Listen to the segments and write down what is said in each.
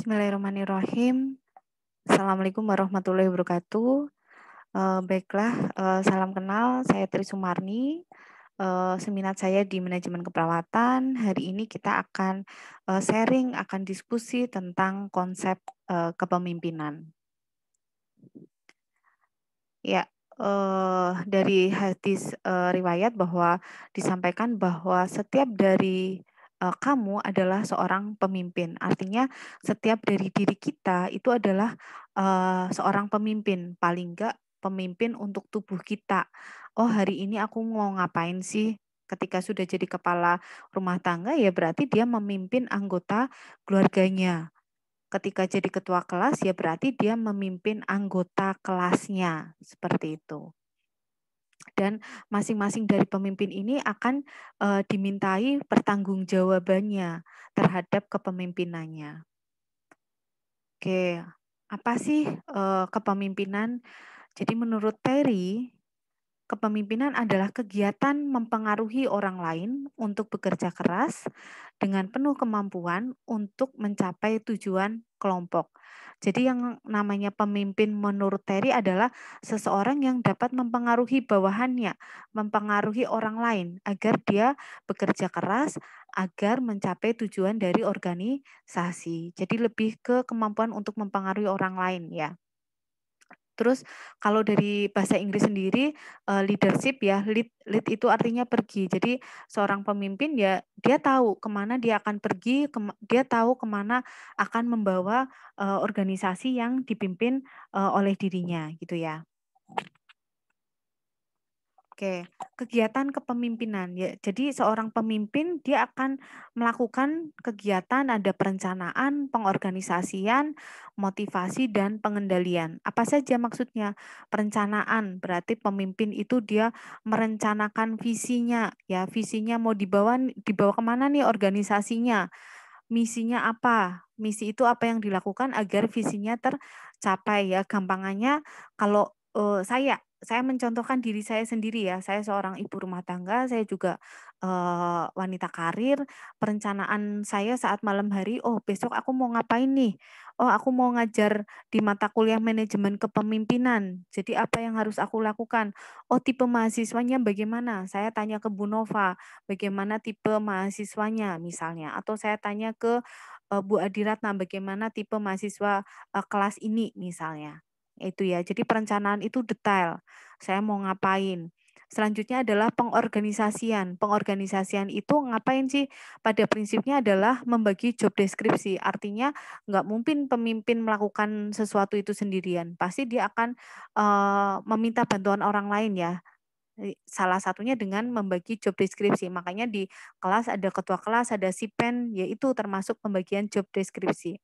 Bismillahirrahmanirrahim. Assalamualaikum warahmatullahi wabarakatuh. Baiklah, salam kenal, saya Tri Sumarni, seminat saya di manajemen keperawatan. Hari ini kita akan, sharing, akan diskusi tentang konsep, kepemimpinan. Ya, dari hadis, riwayat bahwa disampaikan bahwa setiap dari, kamu adalah seorang pemimpin. Artinya setiap dari diri kita itu adalah, seorang pemimpin, paling enggak pemimpin untuk tubuh kita. Oh, hari ini aku mau ngapain sih? Ketika sudah jadi kepala rumah tangga, ya berarti dia memimpin anggota keluarganya. Ketika jadi ketua kelas, ya berarti dia memimpin anggota kelasnya, seperti itu. Dan masing-masing dari pemimpin ini akan, dimintai pertanggungjawabannya terhadap kepemimpinannya. Oke, apa sih, kepemimpinan? Jadi menurut Terry, kepemimpinan adalah kegiatan mempengaruhi orang lain untuk bekerja keras dengan penuh kemampuan untuk mencapai tujuan kelompok. Jadi yang namanya pemimpin menurut Terry adalah seseorang yang dapat mempengaruhi bawahannya, mempengaruhi orang lain agar dia bekerja keras agar mencapai tujuan dari organisasi. Jadi lebih ke kemampuan untuk mempengaruhi orang lain ya. Terus kalau dari bahasa Inggris sendiri, leadership ya, lead itu artinya pergi. Jadi seorang pemimpin ya dia tahu kemana dia akan pergi, dia tahu kemana akan membawa, organisasi yang dipimpin, oleh dirinya gitu ya. Oke, kegiatan kepemimpinan ya. Jadi seorang pemimpin dia akan melakukan kegiatan ada perencanaan, pengorganisasian, motivasi dan pengendalian. Apa saja maksudnya? Perencanaan berarti pemimpin itu dia merencanakan visinya ya, visinya mau dibawa kemana nih organisasinya. Misinya apa? Misi itu apa yang dilakukan agar visinya tercapai ya. Gampangannya kalau, saya mencontohkan diri saya sendiri ya, saya seorang ibu rumah tangga, saya juga, wanita karir, perencanaan saya saat malam hari, "Oh besok aku mau ngapain nih? Oh aku mau ngajar di mata kuliah manajemen kepemimpinan, jadi apa yang harus aku lakukan? Oh tipe mahasiswanya bagaimana?" Saya tanya ke Bu Nova, bagaimana tipe mahasiswanya misalnya, atau saya tanya ke, Bu Adiratna, bagaimana tipe mahasiswa, kelas ini misalnya. Itu ya, jadi perencanaan itu detail, saya mau ngapain. Selanjutnya adalah pengorganisasian. Pengorganisasian itu ngapain sih? Pada prinsipnya adalah membagi job deskripsi, artinya nggak mungkin pemimpin melakukan sesuatu itu sendirian, pasti dia akan, meminta bantuan orang lain ya. Salah satunya dengan membagi job deskripsi, makanya di kelas ada ketua kelas, ada sipen, yaitu termasuk pembagian job deskripsi.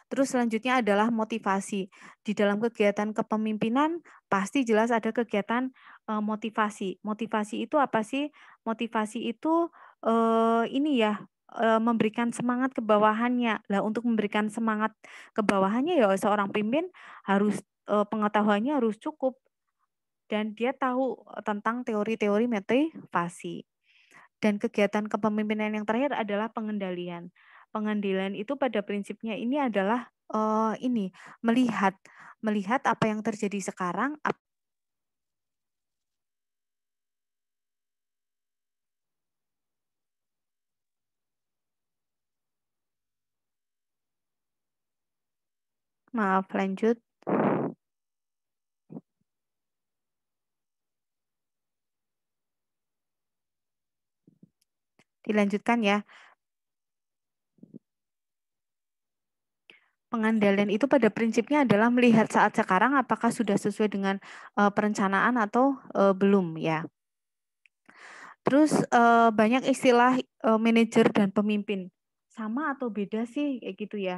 Terus selanjutnya adalah motivasi. Di dalam kegiatan kepemimpinan pasti jelas ada kegiatan, motivasi. Motivasi itu apa sih? Motivasi itu, ini ya, memberikan semangat ke bawahannya. Lah untuk memberikan semangat ke bawahannya ya seorang pimpin harus, pengetahuannya harus cukup dan dia tahu, tentang teori-teori motivasi. Dan kegiatan kepemimpinan yang terakhir adalah pengendalian. Pengendalian itu pada prinsipnya ini adalah, ini, melihat melihat apa yang terjadi sekarang, maaf lanjut, dilanjutkan ya. Pengendalian itu pada prinsipnya adalah melihat saat sekarang apakah sudah sesuai dengan, perencanaan atau, belum ya. Terus, banyak istilah, manajer dan pemimpin. Sama atau beda sih? Kayak gitu ya.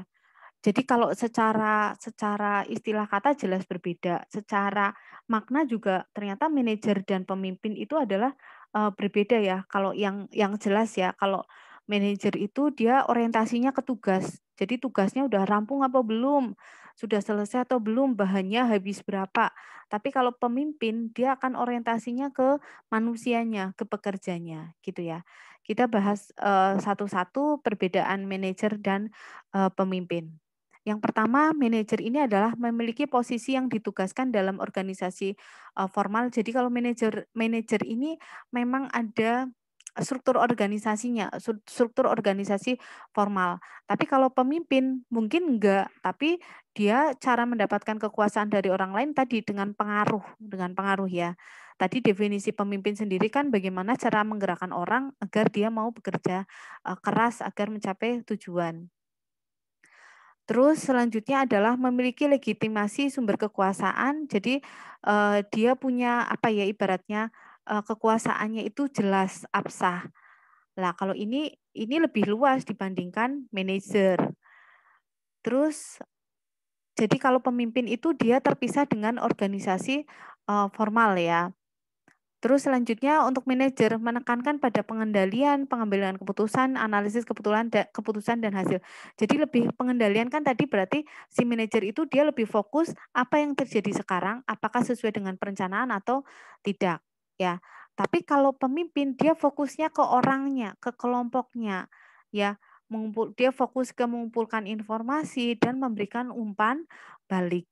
Jadi kalau secara secara istilah kata jelas berbeda, secara makna juga ternyata manajer dan pemimpin itu adalah, berbeda ya. Kalau yang jelas ya, kalau Manajer itu dia orientasinya ke tugas. Jadi tugasnya udah rampung apa belum? Sudah selesai atau belum? Bahannya habis berapa? Tapi kalau pemimpin dia akan orientasinya ke manusianya, ke pekerjanya gitu ya. Kita bahas satu-satu perbedaan manajer dan pemimpin. Yang pertama, manajer ini adalah memiliki posisi yang ditugaskan dalam organisasi formal. Jadi kalau manajer ini memang ada struktur organisasinya, struktur organisasi formal. Tapi kalau pemimpin mungkin enggak, tapi dia cara mendapatkan kekuasaan dari orang lain tadi dengan pengaruh ya. Tadi definisi pemimpin sendiri kan bagaimana cara menggerakkan orang agar dia mau bekerja keras agar mencapai tujuan. Terus selanjutnya adalah memiliki legitimasi sumber kekuasaan. Jadi dia punya apa ya ibaratnya kekuasaannya itu jelas absah. Lah kalau ini lebih luas dibandingkan manajer. Terus jadi kalau pemimpin itu dia terpisah dengan organisasi formal ya. Terus selanjutnya untuk manajer menekankan pada pengendalian, pengambilan keputusan, analisis keputusan dan hasil. Jadi lebih pengendalian kan tadi berarti si manajer itu dia lebih fokus apa yang terjadi sekarang, apakah sesuai dengan perencanaan atau tidak, ya. Tapi kalau pemimpin dia fokusnya ke orangnya, ke kelompoknya, ya. Dia fokus ke mengumpulkan informasi dan memberikan umpan balik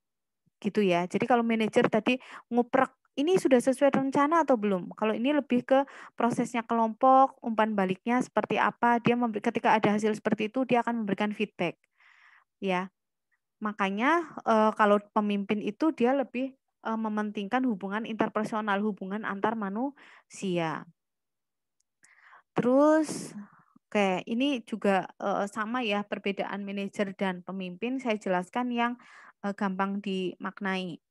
gitu ya. Jadi kalau manajer tadi nguprek ini sudah sesuai rencana atau belum? Kalau ini lebih ke prosesnya kelompok, umpan baliknya seperti apa, ketika ada hasil seperti itu dia akan memberikan feedback. Ya. Makanya kalau pemimpin itu dia lebih mementingkan hubungan interpersonal, hubungan antar manusia. Terus oke, ini juga sama ya perbedaan manajer dan pemimpin saya jelaskan yang gampang dimaknai.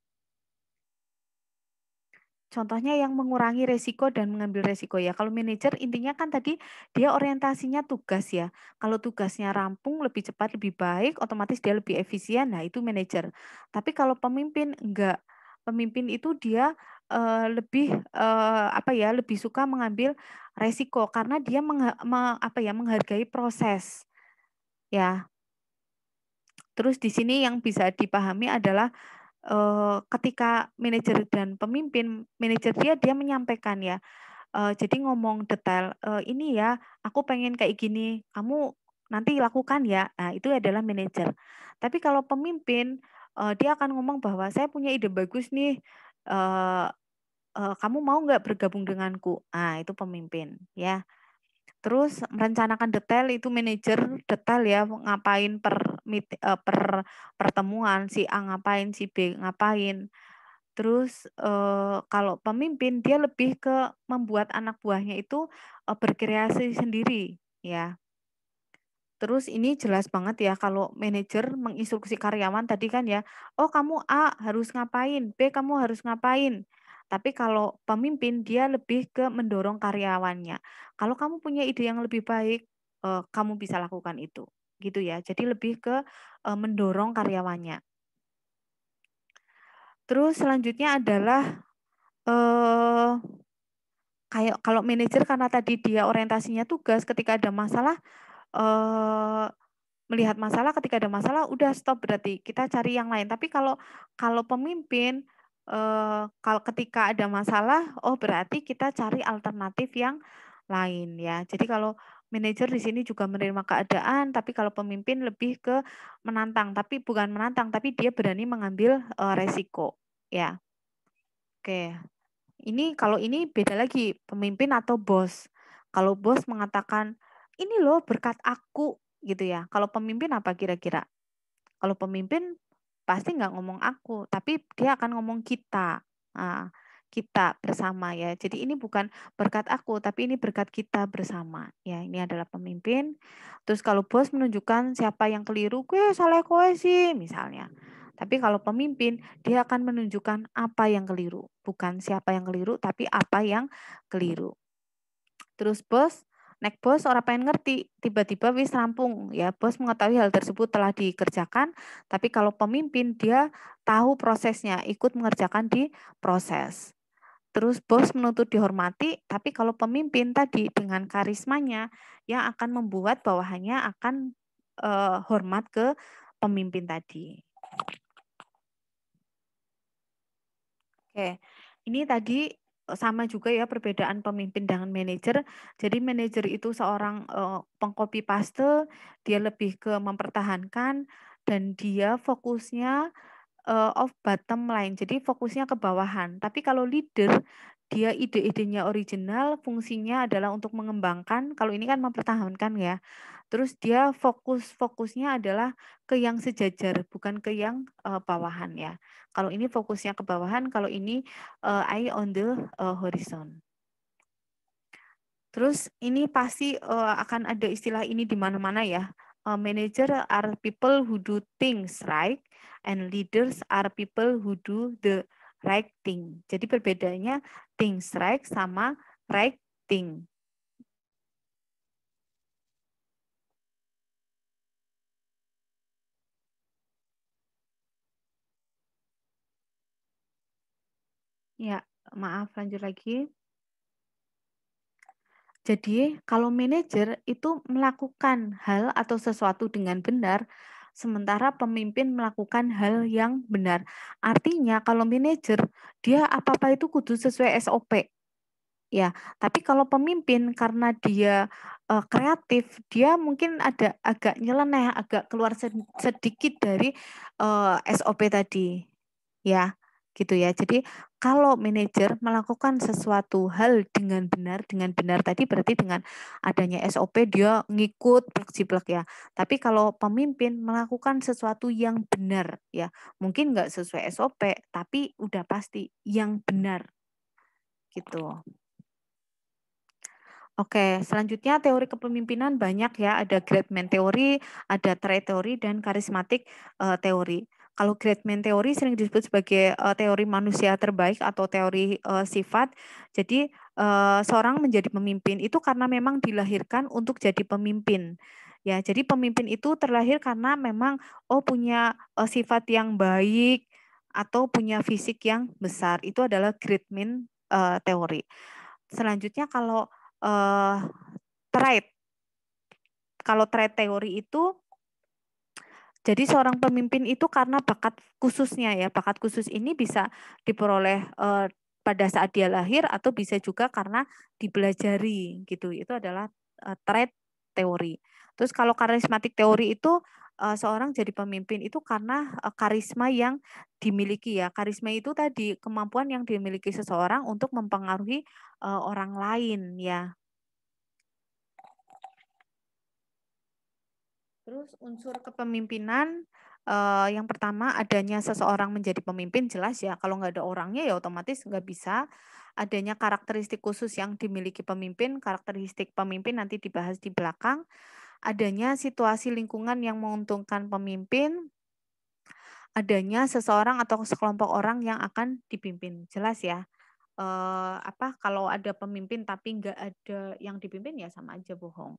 Contohnya yang mengurangi resiko dan mengambil resiko ya. Kalau manajer intinya kan tadi dia orientasinya tugas ya. Kalau tugasnya rampung lebih cepat lebih baik, otomatis dia lebih efisien. Nah, itu manajer. Tapi kalau pemimpin enggak. Pemimpin itu dia lebih apa ya, lebih suka mengambil resiko karena dia menghargai proses. Ya. Terus di sini yang bisa dipahami adalah ketika manajer dan pemimpin, manajer dia menyampaikan ya, jadi ngomong detail, "Ini ya, aku pengen kayak gini, kamu nanti lakukan ya." Nah, itu adalah manajer. Tapi kalau pemimpin, dia akan ngomong bahwa, "Saya punya ide bagus nih, eee eee, kamu mau nggak bergabung denganku?" Nah, itu pemimpin, ya. Terus merencanakan detail itu manajer detail ya, ngapain per pertemuan, si A ngapain, si B ngapain. Terus, kalau pemimpin dia lebih ke membuat anak buahnya itu, berkreasi sendiri, ya. Terus ini jelas banget ya kalau manajer menginstruksi karyawan tadi kan ya, "Oh kamu A harus ngapain, B kamu harus ngapain." Tapi kalau pemimpin dia lebih ke mendorong karyawannya. Kalau kamu punya ide yang lebih baik, kamu bisa lakukan itu, gitu ya. Jadi lebih ke, mendorong karyawannya. Terus selanjutnya adalah, eee, kayak kalau manajer karena tadi dia orientasinya tugas ketika ada masalah, eee melihat masalah, ketika ada masalah udah stop berarti kita cari yang lain. Tapi kalau kalau pemimpin, kalau ketika ada masalah, oh berarti kita cari alternatif yang lain ya. Jadi kalau manajer di sini juga menerima keadaan, tapi kalau pemimpin lebih ke menantang, tapi bukan menantang, tapi dia berani mengambil, resiko, ya. Oke. Ini beda lagi, pemimpin atau bos. Kalau bos mengatakan, "Ini loh berkat aku," gitu ya. Kalau pemimpin apa kira-kira? Kalau pemimpin pasti nggak ngomong aku, tapi dia akan ngomong kita. Nah, kita bersama ya. Jadi ini bukan berkat aku, tapi ini berkat kita bersama. Ya, ini adalah pemimpin. Terus kalau bos menunjukkan siapa yang keliru, "Gue salah kowe sih," misalnya. Tapi kalau pemimpin, dia akan menunjukkan apa yang keliru, bukan siapa yang keliru, tapi apa yang keliru. Terus naik bos orang pengen ngerti, tiba-tiba wis rampung, ya bos mengetahui hal tersebut telah dikerjakan, tapi kalau pemimpin dia tahu prosesnya, ikut mengerjakan di proses. terus bos menuntut dihormati, tapi kalau pemimpin tadi dengan karismanya yang akan membuat bawahannya akan hormat ke pemimpin tadi. Oke, ini tadi sama juga ya perbedaan pemimpin dengan manajer. Jadi manajer itu seorang pengcopy paste, dia lebih ke mempertahankan dan dia fokusnya of bottom line. Jadi fokusnya ke bawahan. Tapi kalau leader, dia ide-idenya original, fungsinya adalah untuk mengembangkan. Kalau ini kan mempertahankan ya. Terus dia fokusnya adalah ke yang sejajar, bukan ke yang bawahan ya. Kalau ini fokusnya ke bawahan, kalau ini eye on the horizon. Terus ini pasti akan ada istilah ini di mana-mana ya. Manager are people who do things right and leaders are people who do the right thing. Jadi perbedaannya things right sama right thing. Ya, maaf lanjut lagi. Jadi kalau manajer itu melakukan hal atau sesuatu dengan benar, sementara pemimpin melakukan hal yang benar. Artinya kalau manajer dia apa-apa itu kudu sesuai SOP. Ya, tapi kalau pemimpin karena dia kreatif, dia mungkin ada agak nyeleneh, agak keluar sedikit dari SOP tadi. Ya, gitu ya. Jadi kalau manajer melakukan sesuatu hal dengan benar tadi berarti dengan adanya SOP dia ngikut plek-ciplek ya. Tapi kalau pemimpin melakukan sesuatu yang benar ya, mungkin nggak sesuai SOP, tapi udah pasti yang benar gitu. Oke, selanjutnya teori kepemimpinan banyak ya, ada great man teori, ada trait teori, dan karismatik teori. Kalau great man teori sering disebut sebagai teori manusia terbaik atau teori sifat. Jadi seorang menjadi pemimpin itu karena memang dilahirkan untuk jadi pemimpin. Ya, jadi pemimpin itu terlahir karena memang punya sifat yang baik atau punya fisik yang besar. Itu adalah great man teori. Selanjutnya kalau uh, trait. Kalau trait teori itu, jadi seorang pemimpin itu karena bakat khususnya ya, bakat khusus ini bisa diperoleh pada saat dia lahir atau bisa juga karena dipelajari gitu. Itu adalah trait teori. Terus kalau karismatik teori itu seorang jadi pemimpin itu karena karisma yang dimiliki ya. Karisma itu tadi kemampuan yang dimiliki seseorang untuk mempengaruhi orang lain ya. Terus unsur kepemimpinan yang pertama adanya seseorang menjadi pemimpin jelas ya. Kalau nggak ada orangnya ya otomatis nggak bisa. Adanya karakteristik khusus yang dimiliki pemimpin, karakteristik pemimpin nanti dibahas di belakang. Adanya situasi lingkungan yang menguntungkan pemimpin, adanya seseorang atau sekelompok orang yang akan dipimpin. Jelas ya. Kalau ada pemimpin tapi nggak ada yang dipimpin ya sama aja bohong.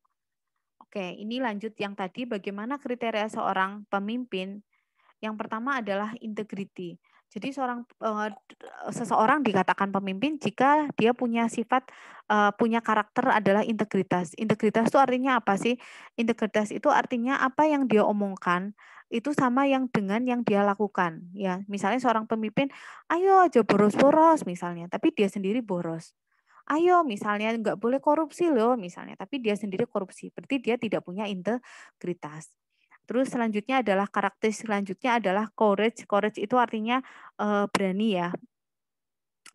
Oke, ini lanjut yang tadi bagaimana kriteria seorang pemimpin. Yang pertama adalah integriti. Jadi seseorang dikatakan pemimpin jika dia punya sifat punya karakter adalah integritas. Integritas itu artinya apa sih? Integritas itu artinya apa yang dia omongkan itu sama yang dengan yang dia lakukan. Ya, misalnya seorang pemimpin, ayo aja boros-boros misalnya, tapi dia sendiri boros. Ayo misalnya nggak boleh korupsi loh misalnya, tapi dia sendiri korupsi. Berarti dia tidak punya integritas. Terus selanjutnya adalah karakter selanjutnya adalah courage. Courage itu artinya berani ya.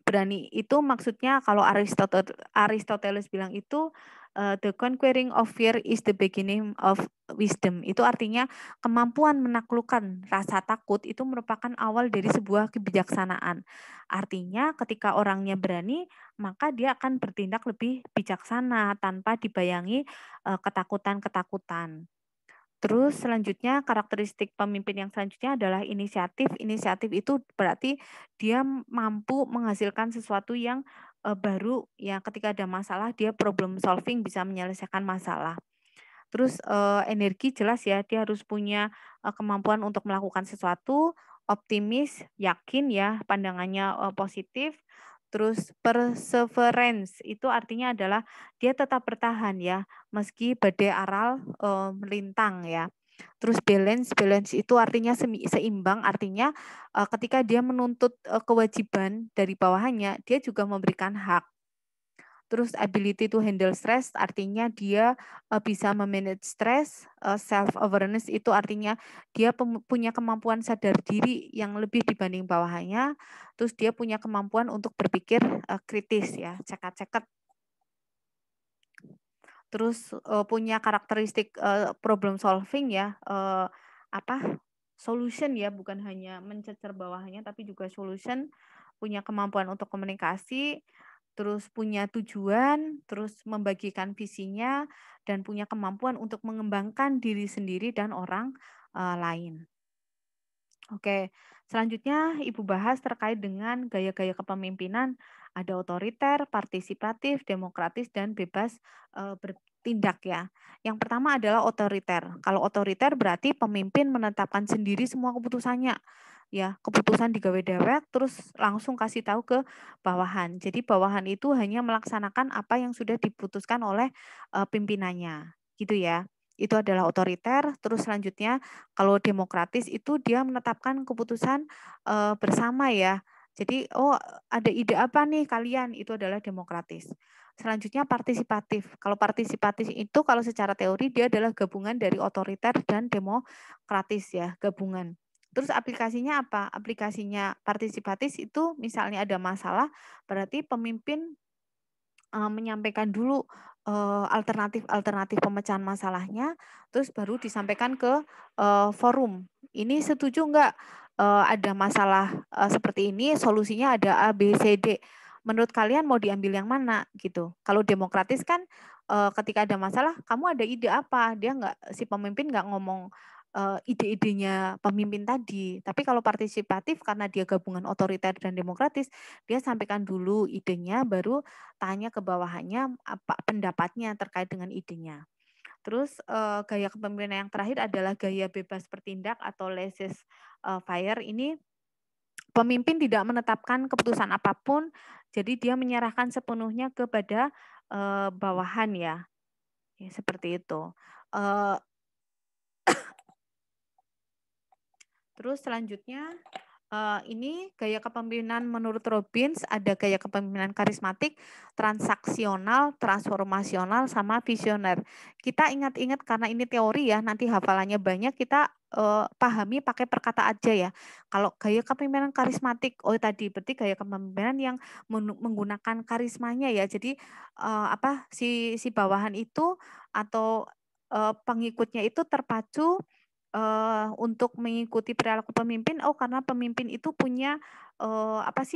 Berani itu maksudnya kalau Aristoteles bilang itu the conquering of fear is the beginning of wisdom. Itu artinya kemampuan menaklukkan rasa takut itu merupakan awal dari sebuah kebijaksanaan. Artinya ketika orangnya berani, maka dia akan bertindak lebih bijaksana tanpa dibayangi ketakutan-ketakutan. Terus selanjutnya karakteristik pemimpin yang selanjutnya adalah inisiatif. Inisiatif itu berarti dia mampu menghasilkan sesuatu yang baru ya ketika ada masalah dia problem solving bisa menyelesaikan masalah. Terus energi jelas ya dia harus punya kemampuan untuk melakukan sesuatu, optimis, yakin ya pandangannya positif. Terus perseverance itu artinya adalah dia tetap bertahan ya, meski badai aral melintang ya. Terus balance itu artinya seimbang, artinya ketika dia menuntut kewajiban dari bawahannya, dia juga memberikan hak. Terus ability to handle stress artinya dia bisa memanage stress, self awareness itu artinya dia punya kemampuan sadar diri yang lebih dibanding bawahannya. Terus dia punya kemampuan untuk berpikir kritis ya, cekat-cekat. Terus punya karakteristik problem solving ya, solution ya, bukan hanya mencecer bawahannya tapi juga solution, punya kemampuan untuk komunikasi, terus punya tujuan, terus membagikan visinya, dan punya kemampuan untuk mengembangkan diri sendiri dan orang lain. Oke, selanjutnya Ibu bahas terkait dengan gaya-gaya kepemimpinan, ada otoriter, partisipatif, demokratis, dan bebas bertindak ya. Yang pertama adalah otoriter. Kalau otoriter berarti pemimpin menetapkan sendiri semua keputusannya. Ya, keputusan digawe dewek terus langsung kasih tahu ke bawahan. Jadi bawahan itu hanya melaksanakan apa yang sudah diputuskan oleh pimpinannya. Gitu ya. Itu adalah otoriter. Terus selanjutnya kalau demokratis itu dia menetapkan keputusan bersama ya. Jadi, oh ada ide apa nih kalian? Itu adalah demokratis. Selanjutnya partisipatif. Kalau partisipatif itu kalau secara teori dia adalah gabungan dari otoriter dan demokratis ya, gabungan. Terus aplikasinya apa? Aplikasinya partisipatif itu misalnya ada masalah, berarti pemimpin menyampaikan dulu alternatif-alternatif pemecahan masalahnya, terus baru disampaikan ke forum. Ini setuju nggak ada masalah seperti ini, solusinya ada A, B, C, D. Menurut kalian mau diambil yang mana gitu? Kalau demokratis kan ketika ada masalah, kamu ada ide apa? Dia nggak, si pemimpin nggak ngomong ide-idenya pemimpin tadi. Tapi kalau partisipatif karena dia gabungan otoriter dan demokratis, dia sampaikan dulu idenya, baru tanya ke bawahannya apa pendapatnya terkait dengan idenya. Terus gaya kepemimpinan yang terakhir adalah gaya bebas bertindak atau laissez-faire. Ini pemimpin tidak menetapkan keputusan apapun, jadi dia menyerahkan sepenuhnya kepada bawahan ya. Ya, seperti itu. Terus selanjutnya ini gaya kepemimpinan menurut Robbins ada gaya kepemimpinan karismatik, transaksional, transformasional, sama visioner. Kita ingat-ingat karena ini teori ya, nanti hafalannya banyak, kita pahami pakai perkata aja ya. Kalau gaya kepemimpinan karismatik, oh tadi berarti gaya kepemimpinan yang menggunakan karismanya ya. Jadi si bawahan itu atau pengikutnya itu terpacu untuk mengikuti perilaku pemimpin, oh karena pemimpin itu punya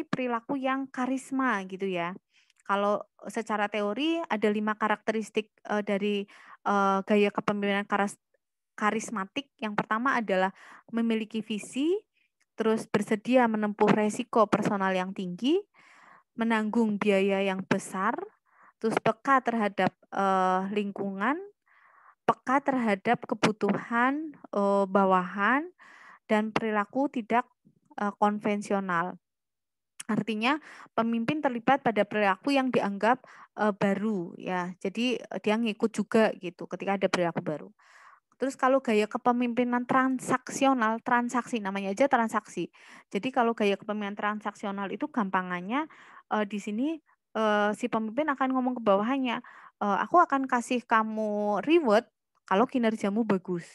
perilaku yang karisma gitu ya. Kalau secara teori ada 5 karakteristik dari gaya kepemimpinan karismatik. Yang pertama adalah memiliki visi, terus bersedia menempuh resiko personal yang tinggi, menanggung biaya yang besar, terus peka terhadap lingkungan, peka terhadap kebutuhan bawahan, dan perilaku tidak konvensional. Artinya pemimpin terlibat pada perilaku yang dianggap baru ya. Jadi dia ngikut juga gitu ketika ada perilaku baru. Terus kalau gaya kepemimpinan transaksional, transaksi namanya aja transaksi. Jadi kalau gaya kepemimpinan transaksional itu gampangannya di sini si pemimpin akan ngomong ke bawahannya, aku akan kasih kamu reward kalau kinerjamu bagus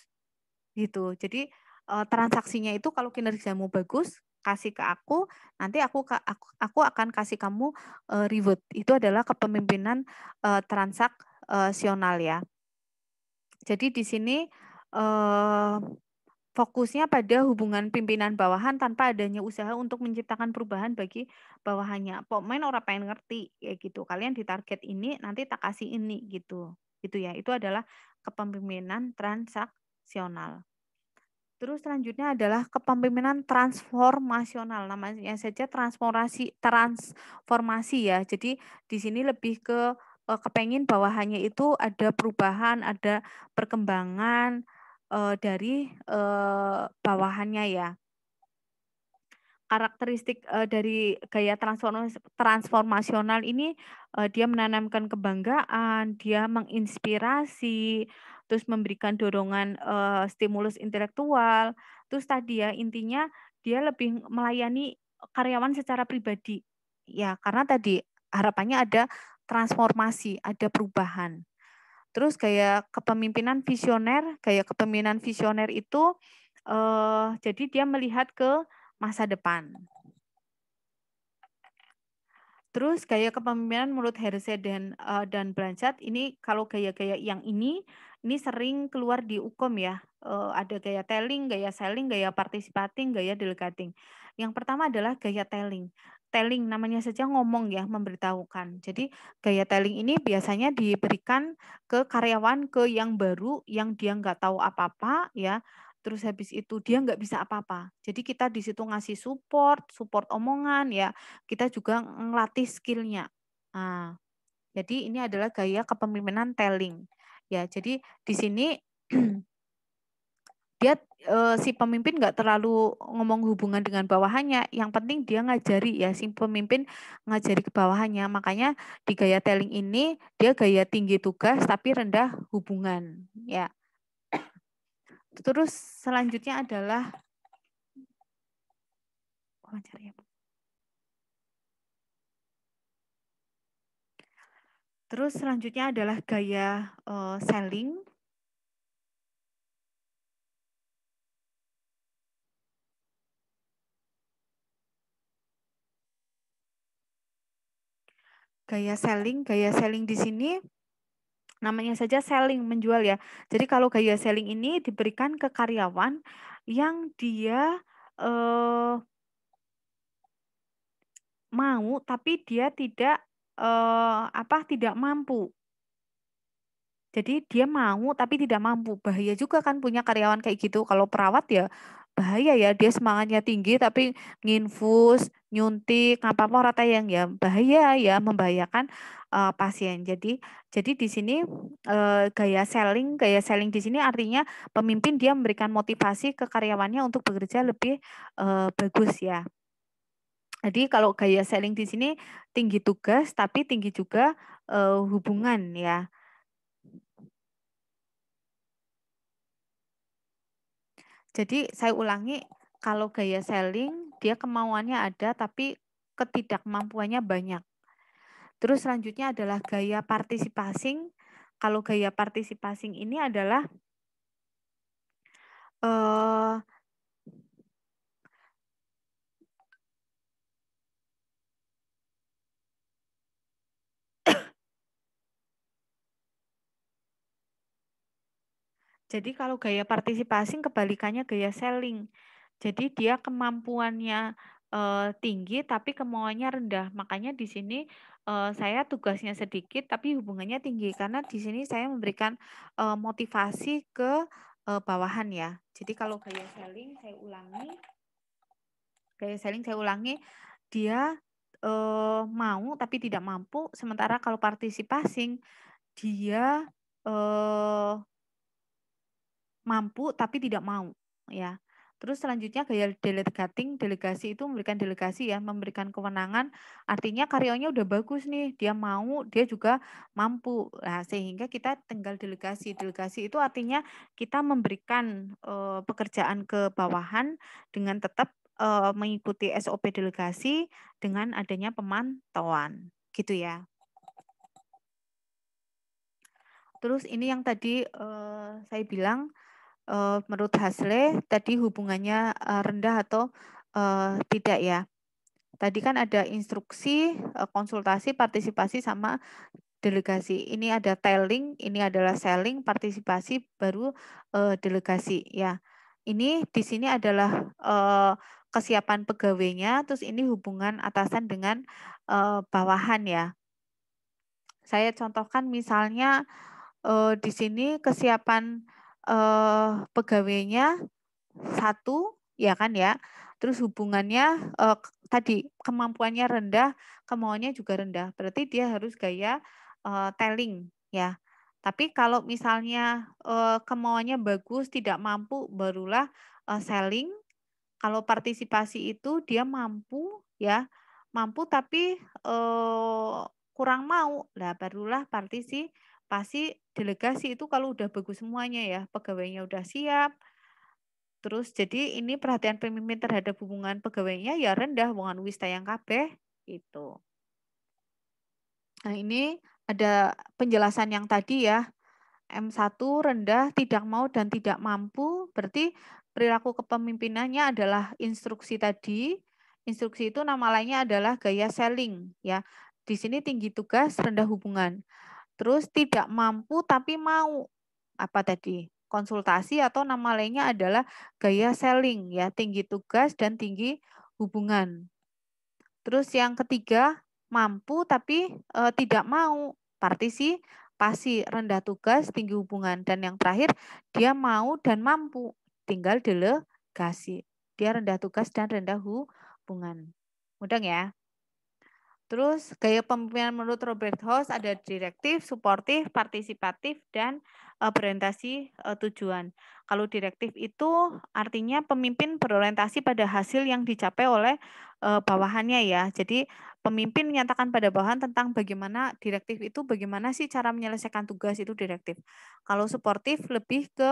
gitu. Jadi transaksinya itu kalau kinerjamu bagus kasih ke aku, nanti aku akan kasih kamu reward. Itu adalah kepemimpinan transaksional ya. Jadi di sini fokusnya pada hubungan pimpinan bawahan tanpa adanya usaha untuk menciptakan perubahan bagi bawahannya. Pokoknya orang pengen ngerti ya gitu. Kalian ditarget ini, nanti tak kasih ini gitu. Gitu ya. Itu adalah kepemimpinan transaksional. Terus selanjutnya adalah kepemimpinan transformasional. Namanya saja transformasi ya. Jadi di sini lebih ke kepengin bawahannya itu ada perubahan, ada perkembangan dari bawahannya ya. karakteristik dari gaya transformasional ini dia menanamkan kebanggaan, dia menginspirasi, terus memberikan dorongan stimulus intelektual. Terus tadi ya intinya dia lebih melayani karyawan secara pribadi. Ya, karena tadi harapannya ada transformasi, ada perubahan. Terus gaya kepemimpinan visioner itu jadi dia melihat ke masa depan. Terus gaya kepemimpinan menurut Hersey dan Blanchard ini kalau gaya-gaya yang ini sering keluar di UKOM ya. Ada gaya telling, gaya selling, gaya participating, gaya delegating. Yang pertama adalah gaya telling. Telling namanya saja ngomong ya, memberitahukan. Jadi gaya telling ini biasanya diberikan ke karyawan yang baru yang dia nggak tahu apa-apa ya. Terus habis itu dia nggak bisa apa-apa. Jadi kita di situ ngasih support omongan ya, kita juga ngelatih skill-nya. Nah, jadi ini adalah gaya kepemimpinan telling. Ya, jadi di sini dia si pemimpin nggak terlalu ngomong hubungan dengan bawahannya, yang penting dia ngajari ya, si pemimpin ngajari ke bawahannya. Makanya di gaya telling ini dia gaya tinggi tugas tapi rendah hubungan, ya. Terus selanjutnya adalah wawancara ya. Terus selanjutnya adalah gaya selling. Gaya selling di sini namanya saja selling, menjual ya. Jadi kalau gaya selling ini diberikan ke karyawan yang dia mau tapi dia tidak mampu. Jadi dia mau tapi tidak mampu. Bahaya juga kan punya karyawan kayak gitu. Kalau perawat ya bahaya ya, dia semangatnya tinggi tapi nginfus, nyuntik, apa-apa ora tayang ya. Bahaya ya, membahayakan pasien. Jadi di sini gaya selling di sini artinya pemimpin dia memberikan motivasi ke karyawannya untuk bekerja lebih bagus ya. Jadi kalau gaya selling di sini tinggi tugas tapi tinggi juga hubungan ya. Jadi saya ulangi, kalau gaya selling dia kemauannya ada tapi ketidakmampuannya banyak. Terus selanjutnya adalah gaya participating. Kalau gaya participating ini adalah eh jadi kalau gaya participating kebalikannya gaya selling. Jadi dia kemampuannya tinggi tapi kemauannya rendah. Makanya di sini saya tugasnya sedikit tapi hubungannya tinggi karena di sini saya memberikan motivasi ke bawahan ya. Jadi kalau gaya selling saya ulangi, dia mau tapi tidak mampu. Sementara kalau participating dia mampu tapi tidak mau, ya. Terus selanjutnya gaya delegating, delegasi itu memberikan delegasi ya, memberikan kewenangan, artinya karyawannya udah bagus nih, dia mau, dia juga mampu. Nah, sehingga kita tinggal delegasi. Delegasi itu artinya kita memberikan pekerjaan ke bawahan dengan tetap mengikuti SOP delegasi dengan adanya pemantauan, gitu ya. Terus ini yang tadi saya bilang menurut Hasle tadi hubungannya rendah atau tidak ya. Tadi kan ada instruksi, konsultasi, partisipasi sama delegasi. Ini ada telling, ini adalah selling, partisipasi, baru delegasi ya. Ini di sini adalah kesiapan pegawainya, terus ini hubungan atasan dengan bawahan ya. Saya contohkan misalnya di sini kesiapan pegawainya satu, ya kan ya. Terus hubungannya tadi kemampuannya rendah, kemauannya juga rendah. Berarti dia harus gaya telling ya. Tapi kalau misalnya kemauannya bagus, tidak mampu, barulah selling. Kalau partisipasi itu dia mampu ya, mampu tapi kurang mau. Lah barulah partisipasi. Delegasi itu kalau udah bagus semuanya ya, pegawainya udah siap, terus jadi ini perhatian pemimpin terhadap hubungan pegawainya ya rendah, wong wis tayang kabeh gitu. Nah, ini ada penjelasan yang tadi ya. M1 rendah, tidak mau dan tidak mampu, berarti perilaku kepemimpinannya adalah instruksi tadi. Instruksi itu nama lainnya adalah gaya selling ya. Di sini tinggi tugas, rendah hubungan. Terus tidak mampu tapi mau. Apa tadi? Konsultasi atau nama lainnya adalah gaya selling ya, tinggi tugas dan tinggi hubungan. Terus yang ketiga, mampu tapi tidak mau. Partisipasi, rendah tugas, tinggi hubungan. Dan yang terakhir, dia mau dan mampu, tinggal delegasi. Dia rendah tugas dan rendah hubungan. Mudah ya? Terus gaya pemimpinan menurut Robert House ada direktif, suportif, partisipatif, dan berorientasi tujuan. Kalau direktif itu artinya pemimpin berorientasi pada hasil yang dicapai oleh bawahannya ya. Jadi pemimpin menyatakan pada bawahan tentang bagaimana direktif itu, bagaimana sih cara menyelesaikan tugas itu direktif. Kalau suportif lebih ke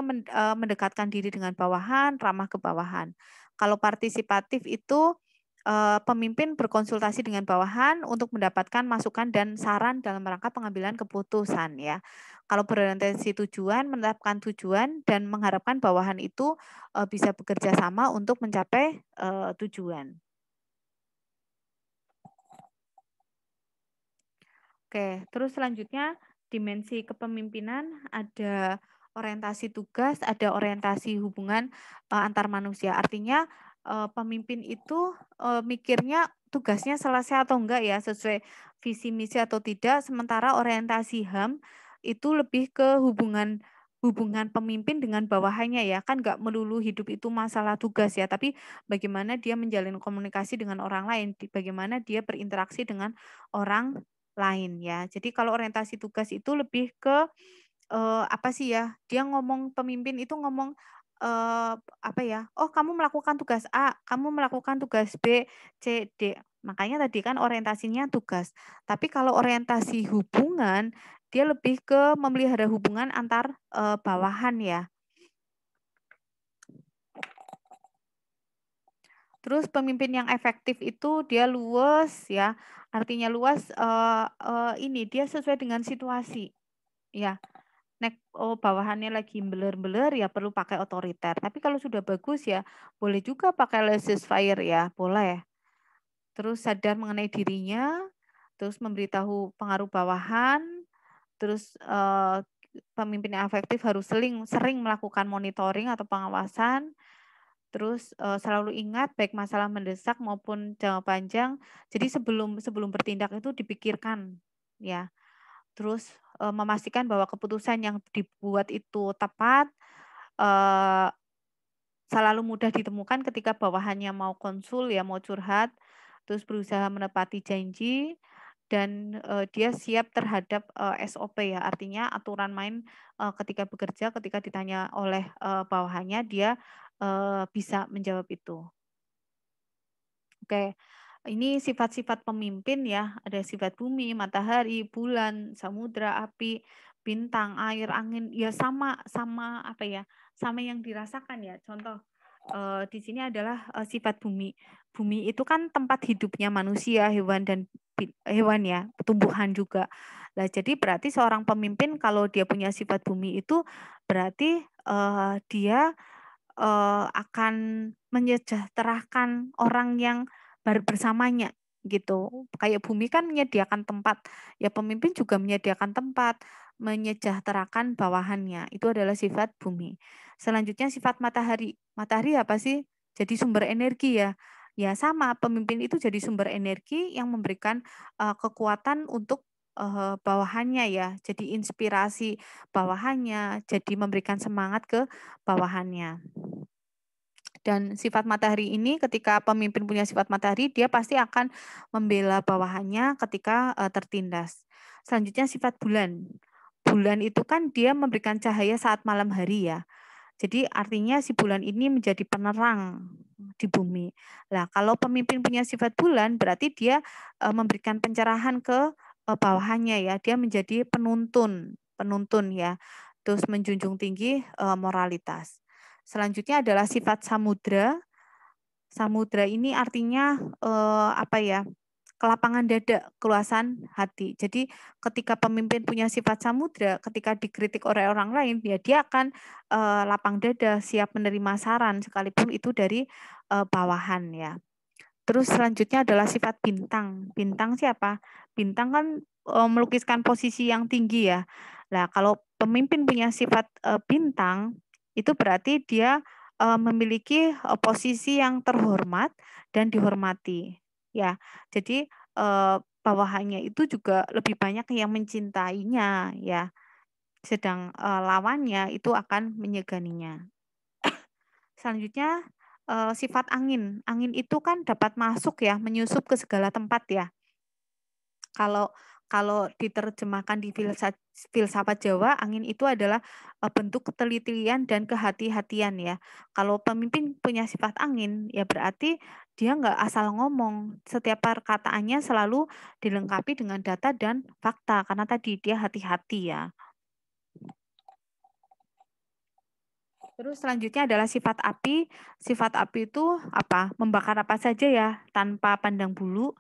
mendekatkan diri dengan bawahan, ramah ke bawahan. Kalau partisipatif itu pemimpin berkonsultasi dengan bawahan untuk mendapatkan masukan dan saran dalam rangka pengambilan keputusan ya. Kalau berorientasi tujuan, menetapkan tujuan dan mengharapkan bawahan itu bisa bekerja sama untuk mencapai tujuan. Oke, terus selanjutnya dimensi kepemimpinan ada orientasi tugas, ada orientasi hubungan antar manusia. Artinya pemimpin itu mikirnya tugasnya selesai atau enggak ya, sesuai visi misi atau tidak, sementara orientasi HAM itu lebih ke hubungan pemimpin dengan bawahannya ya, kan enggak melulu hidup itu masalah tugas ya, tapi bagaimana dia menjalin komunikasi dengan orang lain, bagaimana dia berinteraksi dengan orang lain ya. Jadi kalau orientasi tugas itu lebih ke apa sih ya, dia ngomong pemimpin itu ngomong, apa ya, "Oh kamu melakukan tugas A, kamu melakukan tugas B, C, D." Makanya tadi kan orientasinya tugas. Tapi kalau orientasi hubungan, dia lebih ke memelihara hubungan antar, bawahan ya. Terus pemimpin yang efektif itu dia luas ya, artinya luas, ini dia sesuai dengan situasi, ya. Bawahannya lagi beler-beler ya perlu pakai otoriter, tapi kalau sudah bagus ya boleh juga pakai laissez-faire ya, boleh. Terus sadar mengenai dirinya, terus memberitahu pengaruh bawahan, terus, pemimpin yang efektif harus sering melakukan monitoring atau pengawasan, terus, selalu ingat baik masalah mendesak maupun jangka panjang, jadi sebelum sebelum bertindak itu dipikirkan, ya. Terus, memastikan bahwa keputusan yang dibuat itu tepat, eee, selalu mudah ditemukan ketika bawahannya mau konsul ya, mau curhat, terus berusaha menepati janji dan, dia siap terhadap, SOP ya, artinya aturan main, ketika bekerja, ketika ditanya oleh, bawahannya dia, bisa menjawab itu. Oke, ini sifat-sifat pemimpin ya, ada sifat bumi, matahari, bulan, samudra, api, bintang, air, angin, ya sama sama apa ya, sama yang dirasakan ya. Contoh di sini adalah sifat bumi. Bumi itu kan tempat hidupnya manusia, hewan dan hewan ya, tumbuhan juga. Nah, jadi berarti seorang pemimpin kalau dia punya sifat bumi itu berarti dia akan menyejahterakan orang yang bersamanya gitu. Kayak bumi kan menyediakan tempat, ya pemimpin juga menyediakan tempat, menyejahterakan bawahannya. Itu adalah sifat bumi. Selanjutnya sifat matahari. Matahari apa sih? Jadi sumber energi ya. Ya sama, pemimpin itu jadi sumber energi yang memberikan kekuatan untuk bawahannya ya. Jadi inspirasi bawahannya, jadi memberikan semangat ke bawahannya. Dan sifat matahari ini ketika pemimpin punya sifat matahari, dia pasti akan membela bawahannya ketika tertindas. Selanjutnya sifat bulan. Bulan itu kan dia memberikan cahaya saat malam hari ya. Jadi artinya si bulan ini menjadi penerang di bumi. Nah, kalau pemimpin punya sifat bulan berarti dia memberikan pencerahan ke bawahannya ya. Dia menjadi penuntun, penuntun ya. Terus menjunjung tinggi moralitas. Selanjutnya adalah sifat samudra. Samudra ini artinya apa ya? Kelapangan dada, keluasan hati. Jadi ketika pemimpin punya sifat samudra, ketika dikritik oleh orang lain, ya dia akan lapang dada, siap menerima saran sekalipun itu dari bawahan ya. Terus selanjutnya adalah sifat bintang. Bintang siapa? Bintang kan melukiskan posisi yang tinggi ya. Nah, kalau pemimpin punya sifat bintang, itu berarti dia memiliki posisi yang terhormat dan dihormati. Ya, jadi bawahannya itu juga lebih banyak yang mencintainya ya. Sedang lawannya itu akan menyeganinya. Selanjutnya sifat angin. Angin itu kan dapat masuk ya, menyusup ke segala tempat ya. Kalau kalau diterjemahkan di filsafat Jawa, angin itu adalah bentuk ketelitian dan kehati-hatian ya. Kalau pemimpin punya sifat angin, ya berarti dia nggak asal ngomong. Setiap perkataannya selalu dilengkapi dengan data dan fakta, karena tadi dia hati-hati ya. Terus selanjutnya adalah sifat api. Sifat api itu apa? Membakar apa saja ya, tanpa pandang bulu.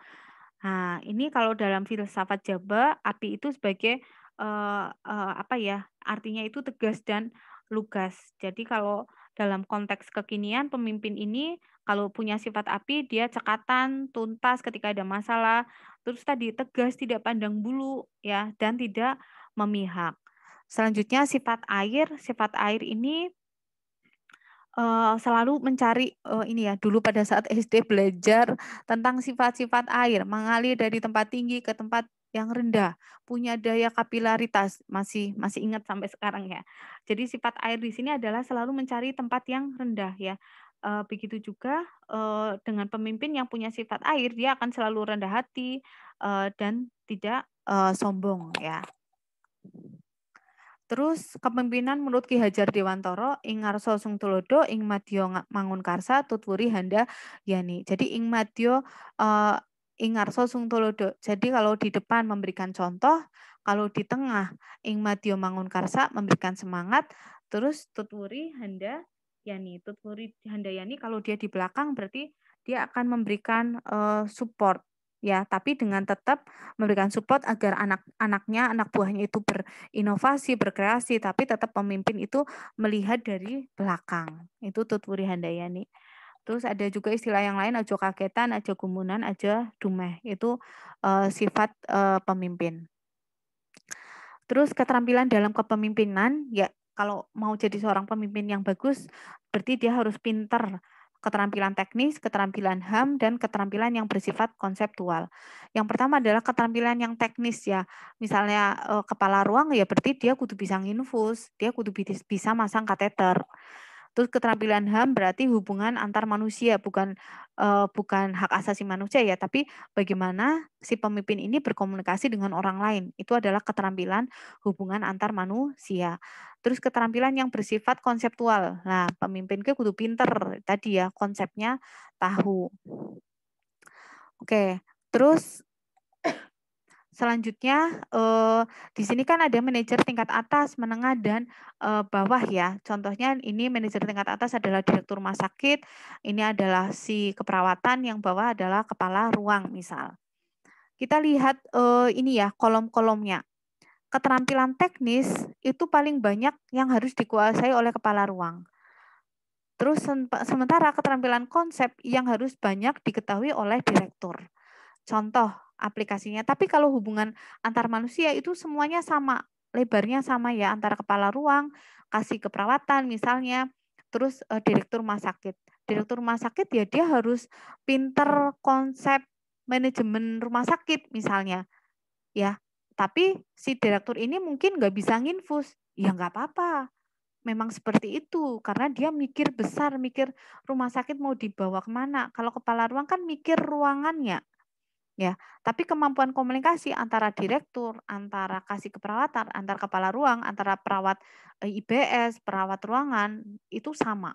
Nah, ini kalau dalam filsafat Jawa, api itu sebagai apa ya? Artinya itu tegas dan lugas. Jadi kalau dalam konteks kekinian, pemimpin ini kalau punya sifat api, dia cekatan, tuntas ketika ada masalah. Terus tadi tegas, tidak pandang bulu ya, dan tidak memihak. Selanjutnya sifat air ini selalu mencari ini ya, dulu pada saat SD belajar tentang sifat-sifat air, mengalir dari tempat tinggi ke tempat yang rendah, punya daya kapilaritas, masih masih ingat sampai sekarang ya. Jadi sifat air di sini adalah selalu mencari tempat yang rendah ya. Begitu juga dengan pemimpin yang punya sifat air, dia akan selalu rendah hati dan tidak sombong ya. Terus kepemimpinan menurut Ki Hajar Dewantara ing ngarsa sung tulodo ing madya mangunkarsa tutwuri handa yani. Jadi ing madya ing ngarsa sung tulodo. Jadi kalau di depan memberikan contoh, kalau di tengah ing madya mangunkarsa memberikan semangat, terus tutwuri handa yani. Tutwuri handa yani kalau dia di belakang berarti dia akan memberikan support ya, tapi dengan tetap memberikan support agar anak-anaknya, anak buahnya itu inovasi, berkreasi, tapi tetap pemimpin itu melihat dari belakang. Itu Tutwuri Handayani. Terus ada juga istilah yang lain, ajo kagetan, ajo gumunan, ajo dumeh. Itu sifat pemimpin. Terus keterampilan dalam kepemimpinan, ya kalau mau jadi seorang pemimpin yang bagus, berarti dia harus pinter. Keterampilan teknis, keterampilan HAM, dan keterampilan yang bersifat konseptual. Yang pertama adalah keterampilan yang teknis ya. Misalnya kepala ruang ya berarti dia kudu bisa nginfus, dia kudu bisa masang kateter. Terus keterampilan HAM berarti hubungan antar manusia, bukan hak asasi manusia ya, tapi bagaimana si pemimpin ini berkomunikasi dengan orang lain. Itu adalah keterampilan hubungan antar manusia. Terus keterampilan yang bersifat konseptual. Nah, pemimpin ke kudu pinter tadi ya, konsepnya tahu. Oke, terus selanjutnya di sini kan ada manajer tingkat atas, menengah, dan bawah ya. Contohnya ini manajer tingkat atas adalah direktur rumah sakit, ini adalah si keperawatan, yang bawah adalah kepala ruang misal. Kita lihat ini ya kolom-kolomnya. Keterampilan teknis itu paling banyak yang harus dikuasai oleh kepala ruang. Terus sementara keterampilan konsep yang harus banyak diketahui oleh direktur. Contoh aplikasinya. Tapi kalau hubungan antar manusia itu semuanya sama, lebarnya sama ya, antara kepala ruang, kasih keperawatan misalnya, terus direktur rumah sakit. Direktur rumah sakit ya dia harus pinter konsep manajemen rumah sakit misalnya, ya. Tapi si direktur ini mungkin nggak bisa nginfus, ya nggak apa-apa. Memang seperti itu, karena dia mikir besar, mikir rumah sakit mau dibawa kemana. Kalau kepala ruang kan mikir ruangannya, ya. Tapi kemampuan komunikasi antara direktur, antara kasih keperawatan, antar kepala ruang, antara perawat IBS, perawat ruangan itu sama,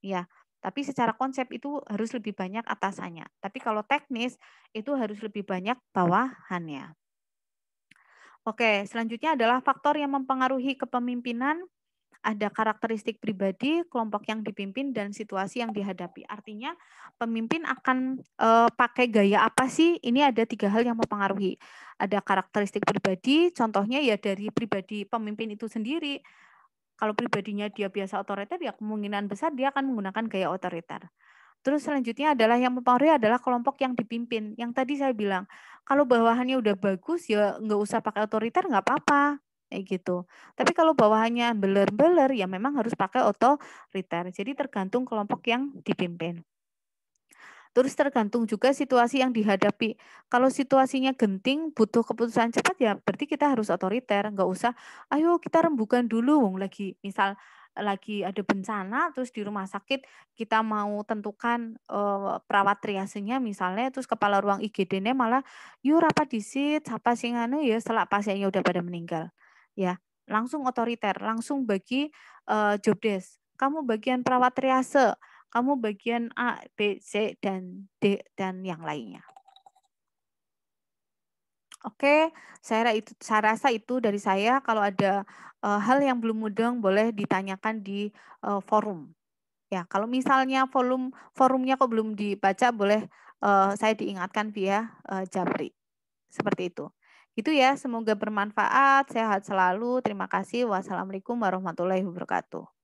ya. Tapi secara konsep itu harus lebih banyak atasannya. Tapi kalau teknis itu harus lebih banyak bawahannya. Oke, selanjutnya adalah faktor yang mempengaruhi kepemimpinan, ada karakteristik pribadi, kelompok yang dipimpin, dan situasi yang dihadapi. Artinya pemimpin akan pakai gaya apa sih? Ini ada 3 hal yang mempengaruhi. Ada karakteristik pribadi, contohnya ya dari pribadi pemimpin itu sendiri. Kalau pribadinya dia biasa otoriter, ya kemungkinan besar dia akan menggunakan gaya otoriter. Terus selanjutnya adalah yang mempengaruhi adalah kelompok yang dipimpin. Yang tadi saya bilang, kalau bawahannya udah bagus ya nggak usah pakai otoriter nggak apa-apa, kayak gitu. Tapi kalau bawahannya beler-beler ya memang harus pakai otoriter. Jadi tergantung kelompok yang dipimpin. Terus tergantung juga situasi yang dihadapi. Kalau situasinya genting, butuh keputusan cepat ya berarti kita harus otoriter, nggak usah, "Ayo kita rembukan dulu," wong lagi ada bencana terus di rumah sakit kita mau tentukan, perawat triasenya misalnya, terus kepala ruang IGD-nya malah, "Yuk rapat dhisit, sapa sing anu ya," setelah pasiennya udah pada meninggal. Ya, langsung otoriter, langsung bagi, job desk, "Kamu bagian perawat triase, kamu bagian A, B, C, dan D, dan yang lainnya." Oke, saya rasa itu dari saya. Kalau ada, hal yang belum mudeng boleh ditanyakan di, forum. Ya, kalau misalnya forumnya kok belum dibaca boleh, saya diingatkan via, Japri, seperti itu. Itu ya, semoga bermanfaat, sehat selalu, terima kasih. Wassalamualaikum warahmatullahi wabarakatuh.